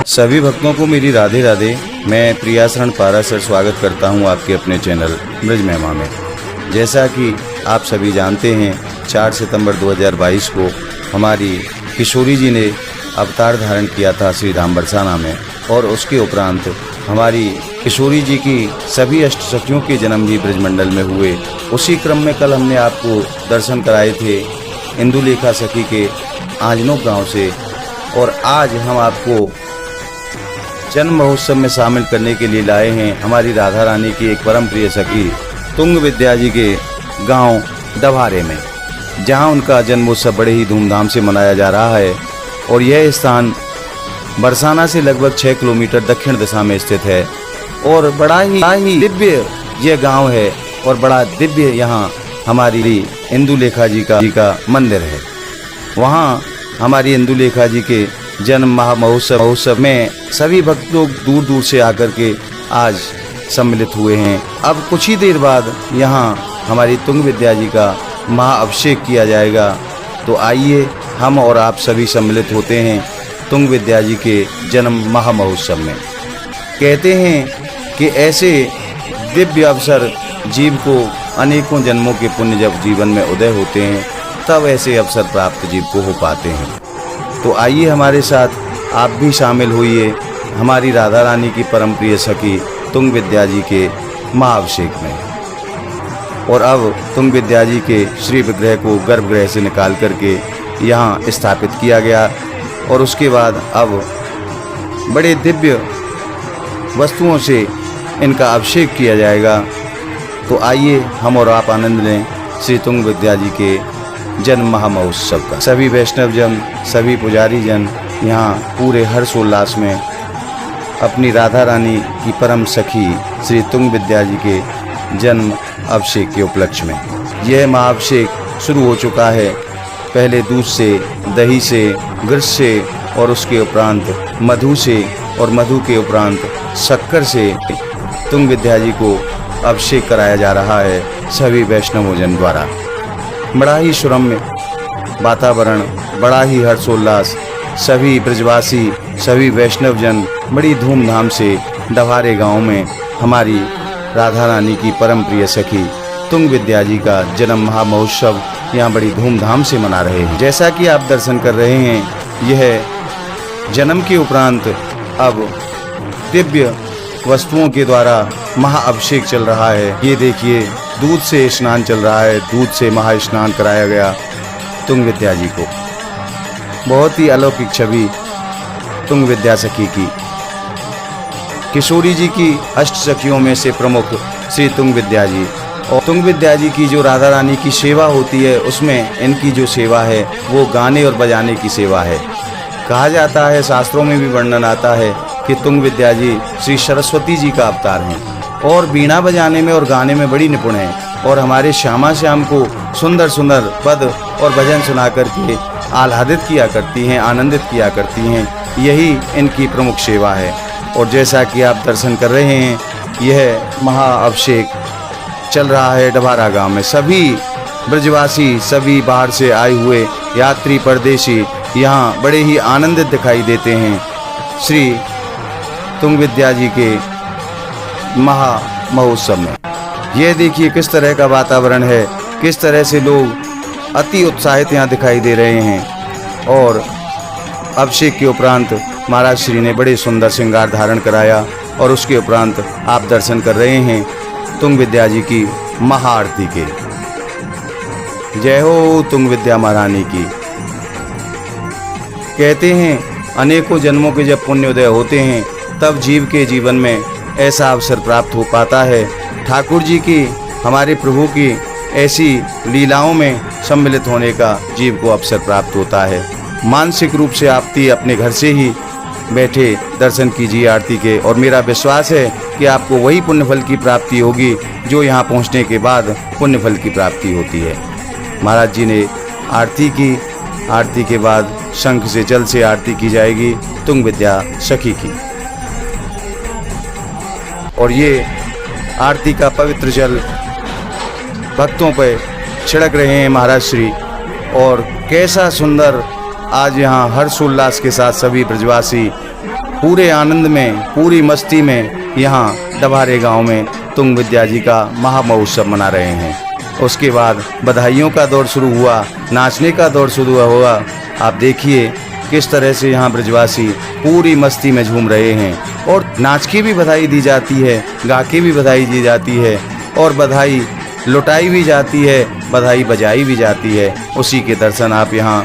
सभी भक्तों को मेरी राधे राधे। मैं प्रियाशरण पाराशर स्वागत करता हूं आपके अपने चैनल ब्रज महिमा में। जैसा कि आप सभी जानते हैं, 4 सितंबर 2022 को हमारी किशोरी जी ने अवतार धारण किया था श्री धाम बरसाना में, और उसके उपरांत हमारी किशोरी जी की सभी अष्ट सखियों के जन्म भी ब्रजमंडल में हुए। उसी क्रम में कल हमने आपको दर्शन कराए थे इंदुलेखा सखी के आंजनों गांव से, और आज हम आपको जन्म महोत्सव में शामिल करने के लिए लाए हैं हमारी राधा रानी की एक परम प्रिय सखी तुंग विद्या जी के गांव डभारे में, जहां उनका जन्मोत्सव बड़े ही धूमधाम से मनाया जा रहा है। और यह स्थान बरसाना से लगभग 6 किलोमीटर दक्षिण दिशा में स्थित है, और बड़ा ही दिव्य यह गांव है, और बड़ा दिव्य यहाँ हमारी इंदुलेखा जी का मंदिर है। वहाँ हमारी इंदुलेखा जी के जन्म महोत्सव में सभी भक्त लोग दूर दूर से आकर के आज सम्मिलित हुए हैं। अब कुछ ही देर बाद यहाँ हमारी तुंग विद्या जी का महाअभिषेक किया जाएगा। तो आइए हम और आप सभी सम्मिलित होते हैं तुंग विद्या जी के जन्म महामहोत्सव में। कहते हैं कि ऐसे दिव्य अवसर जीव को अनेकों जन्मों के पुण्य जब जीवन में उदय होते हैं, तब ऐसे अवसर प्राप्त जीव को हो पाते हैं। तो आइए हमारे साथ आप भी शामिल होइए हमारी राधा रानी की परम प्रिय सखी तुंग विद्या जी के महाअभिषेक में। और अब तुंग विद्या जी के श्री विग्रह को गर्भगृह से निकाल करके यहाँ स्थापित किया गया, और उसके बाद अब बड़े दिव्य वस्तुओं से इनका अभिषेक किया जाएगा। तो आइए हम और आप आनंद लें श्री तुंग विद्या जी के जन्म महामहोत्सव का। सभी वैष्णव जन, सभी पुजारी जन यहाँ पूरे हर्षोल्लास में अपनी राधा रानी की परम सखी श्री तुंग विद्या जी के जन्म अभिषेक के उपलक्ष्य में यह महाअभिषेक शुरू हो चुका है। पहले दूध से, दही से, घृत से, और उसके उपरांत मधु से, और मधु के उपरांत शक्कर से तुंग विद्या जी को अभिषेक कराया जा रहा है सभी वैष्णव जन द्वारा। बड़ा ही सुरम्य वातावरण, बड़ा ही हर्षोल्लास, सभी ब्रजवासी, सभी वैष्णव जन बड़ी धूमधाम से डभारे गांव में हमारी राधा रानी की परम प्रिय सखी तुंग विद्या जी का जन्म महामहोत्सव यहाँ बड़ी धूमधाम से मना रहे हैं। जैसा कि आप दर्शन कर रहे हैं, यह जन्म के उपरांत अब दिव्य वस्तुओं के द्वारा महाअभिषेक चल रहा है। ये देखिए, दूध से स्नान चल रहा है, दूध से महास्नान कराया गया तुंग विद्या जी को। बहुत ही अलौकिक छवि तुंग विद्या सखी की। किशोरी जी की अष्ट सखियों में से प्रमुख श्री तुंग विद्या जी, और तुंग विद्या जी की जो राधा रानी की सेवा होती है, उसमें इनकी जो सेवा है वो गाने और बजाने की सेवा है। कहा जाता है, शास्त्रों में भी वर्णन आता है कि तुंग विद्या जी श्री सरस्वती जी का अवतार हैं, और बीणा बजाने में और गाने में बड़ी निपुण हैं, और हमारे श्यामा श्याम को सुंदर सुंदर पद और भजन सुना करके आह्लादित किया करती हैं, आनंदित किया करती हैं। यही इनकी प्रमुख सेवा है। और जैसा कि आप दर्शन कर रहे हैं, यह महाअभिषेक चल रहा है डभारा गांव में। सभी ब्रजवासी, सभी बाहर से आए हुए यात्री परदेशी यहाँ बड़े ही आनंदित दिखाई देते हैं श्री तुंग विद्या जी के महा महोत्सव में। यह देखिए किस तरह का वातावरण है, किस तरह से लोग अति उत्साहित यहाँ दिखाई दे रहे हैं। और अभिषेक के उपरांत महाराज श्री ने बड़े सुंदर श्रृंगार धारण कराया, और उसके उपरांत आप दर्शन कर रहे हैं तुंग विद्या जी की महाआरती के। जय हो तुंग विद्या महारानी की। कहते हैं, अनेकों जन्मों के जब पुण्योदय होते हैं, तब जीव के जीवन में ऐसा अवसर प्राप्त हो पाता है। ठाकुर जी की, हमारे प्रभु की ऐसी लीलाओं में सम्मिलित होने का जीव को अवसर प्राप्त होता है। मानसिक रूप से आप अपने घर से ही बैठे दर्शन कीजिए आरती के, और मेरा विश्वास है कि आपको वही पुण्यफल की प्राप्ति होगी जो यहाँ पहुँचने के बाद पुण्यफल की प्राप्ति होती है। महाराज जी ने आरती की, आरती के बाद शंख से जल से आरती की जाएगी तुंग विद्या सखी की। और ये आरती का पवित्र जल भक्तों पर छिड़क रहे हैं महाराज श्री। और कैसा सुंदर आज यहाँ हर्षोल्लास के साथ सभी ब्रजवासी पूरे आनंद में, पूरी मस्ती में यहाँ डभारे गांव में तुंग विद्या जी का महामहोत्सव मना रहे हैं। उसके बाद बधाइयों का दौर शुरू हुआ, नाचने का दौर शुरू हुआ। आप देखिए किस तरह से यहाँ ब्रजवासी पूरी मस्ती में झूम रहे हैं और नाच के भी बधाई दी जाती है, गा के भी बधाई दी जाती है और बधाई लुटाई भी जाती है, बधाई बजाई भी जाती है। उसी के दर्शन आप यहाँ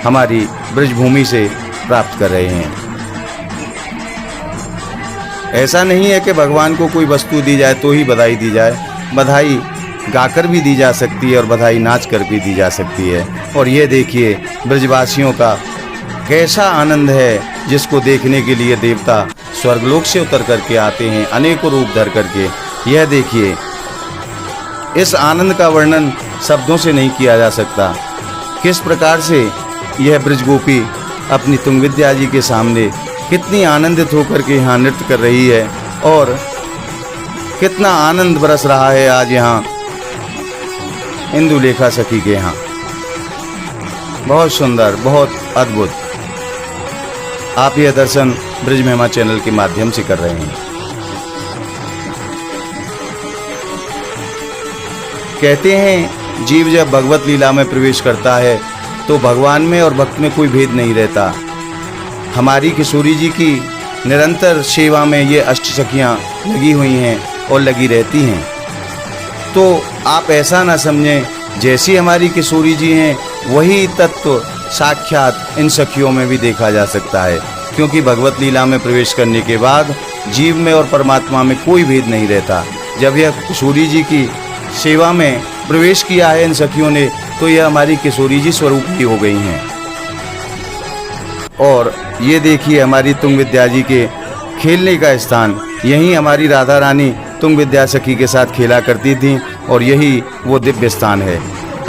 हमारी ब्रजभूमि से प्राप्त कर रहे हैं। ऐसा नहीं है कि भगवान को कोई वस्तु दी जाए तो ही बधाई दी जाए, बधाई गाकर भी दी जा सकती है और बधाई नाच कर भी दी जा सकती है। और ये देखिए ब्रजवासियों का कैसा आनंद है, जिसको देखने के लिए देवता स्वर्गलोक से उतर करके आते हैं अनेकों रूप धर करके। यह देखिए, इस आनंद का वर्णन शब्दों से नहीं किया जा सकता। किस प्रकार से यह ब्रजगोपी अपनी तुंग विद्या जी के सामने कितनी आनंदित होकर के यहाँ नृत्य कर रही है और कितना आनंद बरस रहा है आज यहाँ इंदुलेखा सखी के यहाँ। बहुत सुंदर, बहुत अद्भुत। आप यह दर्शन ब्रज महिमा चैनल के माध्यम से कर रहे हैं। कहते हैं जीव जब भगवत लीला में प्रवेश करता है तो भगवान में और भक्त में कोई भेद नहीं रहता। हमारी किशोरी जी की निरंतर सेवा में ये अष्ट सखियाँ लगी हुई हैं और लगी रहती हैं। तो आप ऐसा ना समझें जैसी हमारी किशोरी जी हैं वही तत्व साक्षात इन सखियों में भी देखा जा सकता है, क्योंकि भगवत लीला में प्रवेश करने के बाद जीव में और परमात्मा में कोई भेद नहीं रहता। जब यह किशोरी जी की सेवा में प्रवेश किया है इन सखियों ने, तो यह हमारी किशोरी जी स्वरूप की हो गई हैं। और ये देखिए हमारी तुंग विद्या जी के खेलने का स्थान, यहीं हमारी राधा रानी तुंग विद्या सखी के साथ खेला करती थी और यही वो दिव्य स्थान है।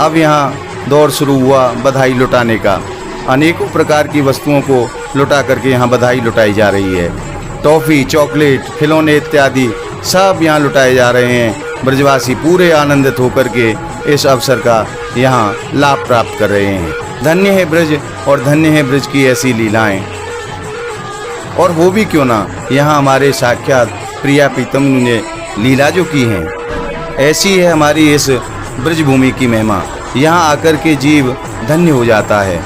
अब यहाँ दौर शुरू हुआ बधाई लुटाने का। अनेकों प्रकार की वस्तुओं को लुटा करके यहाँ बधाई लुटाई जा रही है। टॉफ़ी, चॉकलेट, खिलौने इत्यादि सब यहाँ लुटाए जा रहे हैं। ब्रजवासी पूरे आनंदित होकर के इस अवसर का यहाँ लाभ प्राप्त कर रहे हैं। धन्य है ब्रज और धन्य है ब्रज की ऐसी लीलाएं। और वो भी क्यों ना, यहाँ हमारे साक्षात प्रिया प्रीतम ने लीला जो की है, ऐसी है हमारी इस ब्रजभूमि की महिमा। यहाँ आकर के जीव धन्य हो जाता है।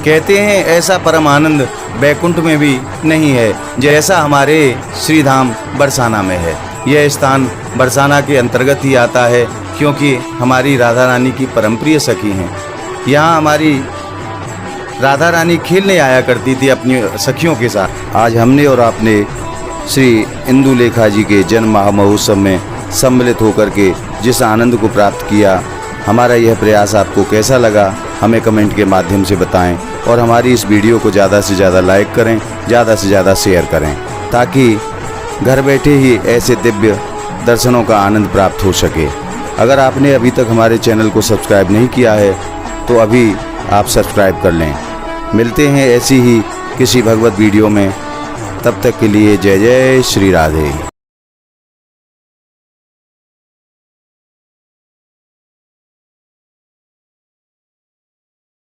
कहते हैं ऐसा परम आनंद बैकुंठ में भी नहीं है जैसा हमारे श्रीधाम बरसाना में है। यह स्थान बरसाना के अंतर्गत ही आता है, क्योंकि हमारी राधा रानी की परम प्रिय सखी हैं। यहाँ हमारी राधा रानी खेलने आया करती थी अपनी सखियों के साथ। आज हमने और आपने श्री इंदुलेखा जी के जन्म महामहोत्सव में सम्मिलित होकर के जिस आनंद को प्राप्त किया, हमारा यह प्रयास आपको कैसा लगा हमें कमेंट के माध्यम से बताएं और हमारी इस वीडियो को ज़्यादा से ज़्यादा लाइक करें, ज़्यादा से ज़्यादा शेयर करें, ताकि घर बैठे ही ऐसे दिव्य दर्शनों का आनंद प्राप्त हो सके। अगर आपने अभी तक हमारे चैनल को सब्सक्राइब नहीं किया है तो अभी आप सब्सक्राइब कर लें। मिलते हैं ऐसी ही किसी भगवत वीडियो में, तब तक के लिए जय जय श्री राधे।